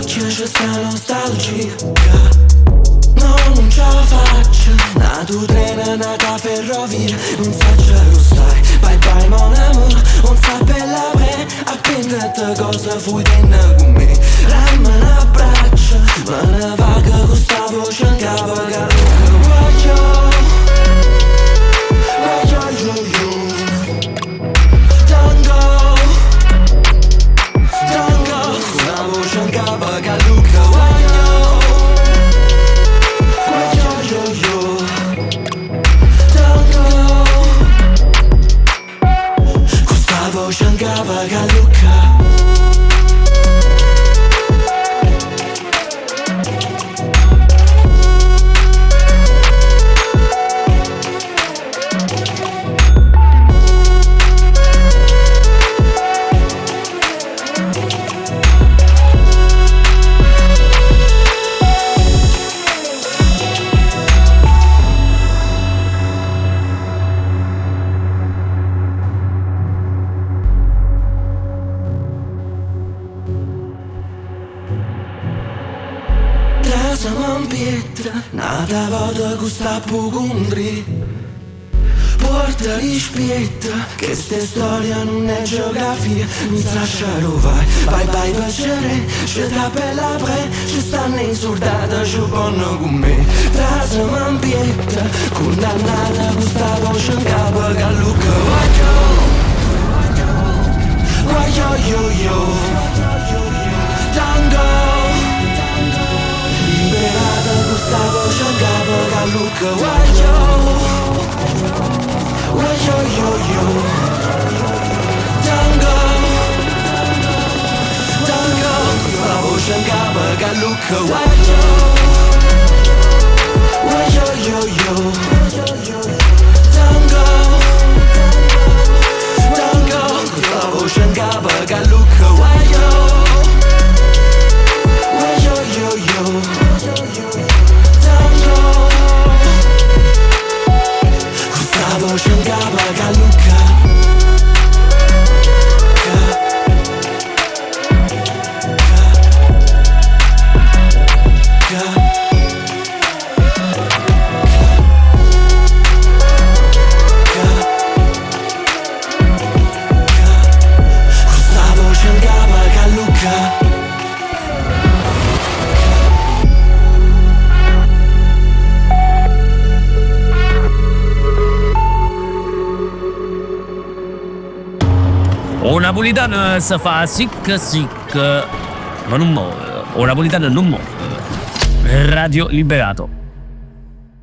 occhi c'è sta nostalgia. No, non ce la faccio. Na tu trena, nata ferrovia. Non faccio lo stai. Bye bye mon amour. Non sapella pre. Appena te cosa fui tenere con me. Ramma un abbraccio. Ma ne va che questa voce in capo che voglio. Voglio io. Tango. Tango. Una voce in capo che Luca voglio. Voce in capo che Luca. Siamo in pietra, nata volta con sta pucundri. Porta di spietta, che ste storia non è geografia. Non sa lasciare vai, bye bye piacere. Ci tappa la pre, ci stanno insultata, ci vanno con me. Tra siamo in pietra, condannata con sta voce in capo che Luca voglio yo. Tango. Liberata questa voce in capo che Luca voglio yo. Tango. Questa voce in capo che Luca voglio yo. Tango. Questa voce in capo che Luca voglio yo. Questa voce in capo che Luca. Questa voce in capo che Luca. O napolitano si fa sic, ma non muore. O napolitano non muore. Radio Liberato.